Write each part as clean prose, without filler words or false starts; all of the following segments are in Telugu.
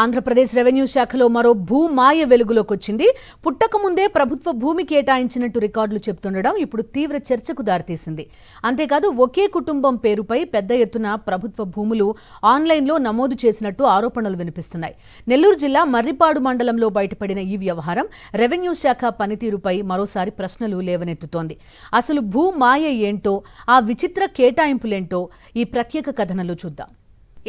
ఆంధ్రప్రదేశ్ రెవెన్యూ శాఖలో మరో భూమాయ వెలుగులోకొచ్చింది. పుట్టకముందే ప్రభుత్వ భూమి కేటాయించినట్టు రికార్డులు చెబుతుండడం ఇప్పుడు తీవ్ర చర్చకు దారితీసింది. అంతేకాదు ఒకే కుటుంబం పేరుపై పెద్ద ఎత్తున ప్రభుత్వ భూములు ఆన్లైన్లో నమోదు చేసినట్టు ఆరోపణలు వినిపిస్తున్నాయి. నెల్లూరు జిల్లా మర్రిపాడు మండలంలో బయటపడిన ఈ వ్యవహారం రెవెన్యూ శాఖ పనితీరుపై మరోసారి ప్రశ్నలు లేవనెత్తుతోంది. అసలు భూమాయ ఏంటో, ఆ విచిత్ర కేటాయింపులేంటో ఈ ప్రత్యేక కథనంలో చూద్దాం.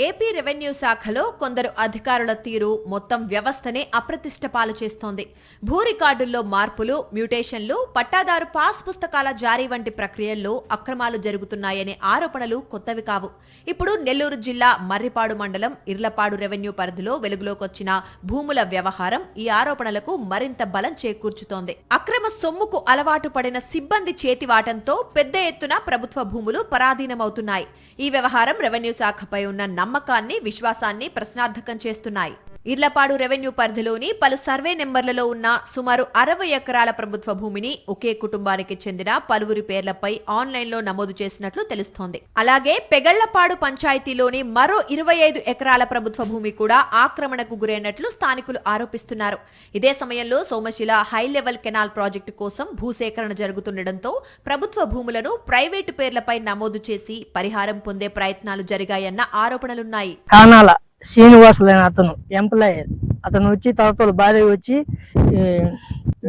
ఏపీ రెవెన్యూ శాఖలో కొందరు అధికారుల తీరు మొత్తం వ్యవస్థనే అప్రతిష్ట పాలు చేస్తోంది. భూ రికార్డుల్లో మార్పులు, మ్యూటేషన్లు, పట్టాదారు పాస్ పుస్తకాల జారీ వంటి ప్రక్రియల్లో అక్రమాలు జరుగుతున్నాయనే ఆరోపణలు కొత్తవి కావు. ఇప్పుడు నెల్లూరు జిల్లా మర్రిపాడు మండలం ఇర్లపాడు రెవెన్యూ పరిధిలో వెలుగులోకొచ్చిన భూముల వ్యవహారం ఈ ఆరోపణలకు మరింత బలం చేకూర్చుతోంది. అక్రమ సొమ్ముకు అలవాటు పడిన సిబ్బంది చేతివాటంతో పెద్ద ఎత్తున ప్రభుత్వ భూములు పరాధీనమవుతున్నాయి. ఈ వ్యవహారం రెవెన్యూ శాఖపై ఉన్న నమ్మకాన్ని, విశ్వాసాన్ని ప్రశ్నార్థకం చేస్తున్నాయి. ఇర్లపాడు రెవెన్యూ పరిధిలోని పలు సర్వే నెంబర్లలో ఉన్న సుమారు 60 ఎకరాల ప్రభుత్వ భూమిని ఒకే కుటుంబానికి చెందిన పలువురి పేర్లపై ఆన్లైన్లో నమోదు చేసినట్లు తెలుస్తోంది. అలాగే పెగళ్లపాడు పంచాయతీలోని మరో 25 ఎకరాల ప్రభుత్వ భూమి కూడా ఆక్రమణకు గురైనట్లు స్థానికులు ఆరోపిస్తున్నారు. ఇదే సమయంలో Somasila high level canal project కోసం భూసేకరణ జరుగుతుండటంతో ప్రభుత్వ భూములను ప్రైవేటు పేర్లపై నమోదు చేసి పరిహారం పొందే ప్రయత్నాలు జరిగాయన్న ఆరోపణలున్నాయి. శ్రీనివాసులైన అతను ఎంప్లాయీ, అతను వచ్చి తర్వాత భార్య వచ్చి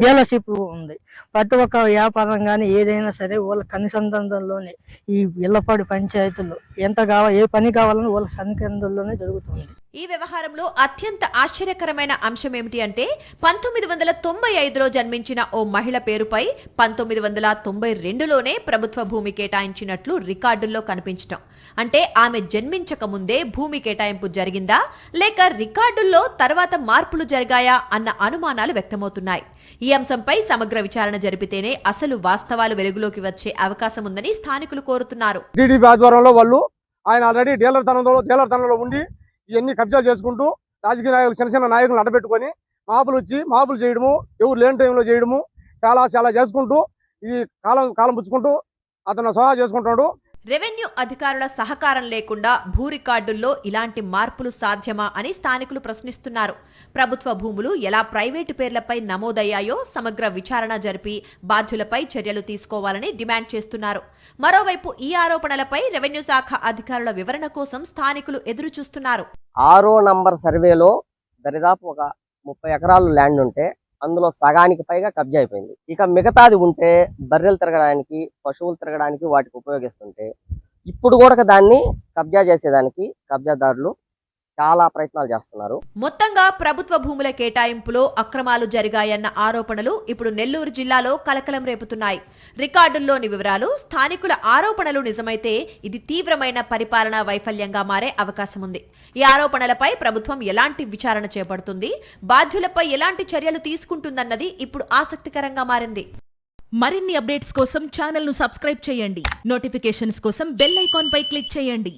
డీలర్షిప్ ఉంది. ప్రతి ఒక్క వ్యాపారం కానీ ఏదైనా సరే వాళ్ళ కనిసంధానంలోనే ఈ ఇళ్లపాడు పంచాయతీలో ఏ పని కావాలని వాళ్ళ సన్నికంధంలోనే జరుగుతుంది. ఈ వ్యవహారంలో అత్యంత ఆశ్చర్యకరమైన అంశం ఏమిటి అంటే 1995లో జన్మించిన ఓ మహిళ పేరుపై 1992లోనే ప్రభుత్వ భూమి కేటాయించినట్లు రికార్డుల్లో కనిపించటం. అంటే ఆమె జన్మించక ముందే భూమి కేటాయింపు జరిగిందా, లేక రికార్డుల్లో తర్వాత మార్పులు జరిగాయా అన్న అనుమానాలు వ్యక్తమవుతున్నాయి. ఈ అంశంపై సమగ్ర విచారణ జరిపితేనే అసలు వాస్తవాలు వెలుగులోకి వచ్చే అవకాశం ఉందని స్థానికులు కోరుతున్నారు. టీడీపీ ఆధ్వర్యంలో వాళ్ళు ఆయన ఆల్రెడీ డీలర్ తనంలో ఉండి ఇవన్నీ కబ్జాలు చేసుకుంటూ రాజకీయ నాయకులు చిన్న చిన్న నాయకులను అడ్డపెట్టుకొని మాపులు చేయడము, ఎవరు లేని టైంలో చేయడము, చాలా చేసుకుంటూ ఈ కాలం పుచ్చుకుంటూ అతను సహా చేసుకుంటున్నాడు. రెవెన్యూ అధికారుల సహకారం లేకుండా భూ రికార్డుల్లో ఇలాంటి మార్పులు సాధ్యమా అని స్థానికులు ప్రశ్నిస్తున్నారు. ప్రభుత్వ భూములు ఎలా ప్రైవేటు పేర్లపై నమోదయ్యాయో సమగ్ర విచారణ జరిపి బాధ్యులపై చర్యలు తీసుకోవాలని డిమాండ్ చేస్తున్నారు. మరోవైపు ఈ ఆరోపణలపై రెవెన్యూ శాఖ అధికారుల వివరణ కోసం స్థానికులు ఎదురు చూస్తున్నారు. 6వ నంబర్ సర్వేలో దరిదాపు ఒక 30 ఎకరాలు ల్యాండ్ ఉంటే అందులో సగానికి పైగా కబ్జా అయిపోయింది. ఇక మిగతాది ఉంటే బర్రెలు తిరగడానికి, పశువులు తిరగడానికి వాటికి ఉపయోగిస్తుంటే ఇప్పుడు కూడా దాన్ని కబ్జా చేసేదానికి కబ్జాదారులు చాలా ప్రయత్నాలు చేస్తున్నారు. మొత్తంగా ప్రభుత్వ భూముల కేటాయింపులో అక్రమాలు జరిగాయన్న ఆరోపణలు ఇప్పుడు నెల్లూరు జిల్లాలో కలకలం రేపుతున్నాయి. రికార్డుల్లోని వివరాలు, స్థానికుల ఆరోపణలు నిజమైతే ఇది తీవ్రమైన పరిపాలనా వైఫల్యంగా మారే అవకాశం ఉంది. ఈ ఆరోపణలపై ప్రభుత్వం ఎలాంటి విచారణ చేపడుతుంది, బాధ్యులపై ఎలాంటి చర్యలు తీసుకుంటుందన్నది ఇప్పుడు ఆసక్తికరంగా మారింది. మరిన్ని అప్డేట్స్ కోసం ఛానల్ ను సబ్స్క్రైబ్ చేయండి. నోటిఫికేషన్స్ కోసం బెల్ ఐకాన్ పై క్లిక్ చేయండి.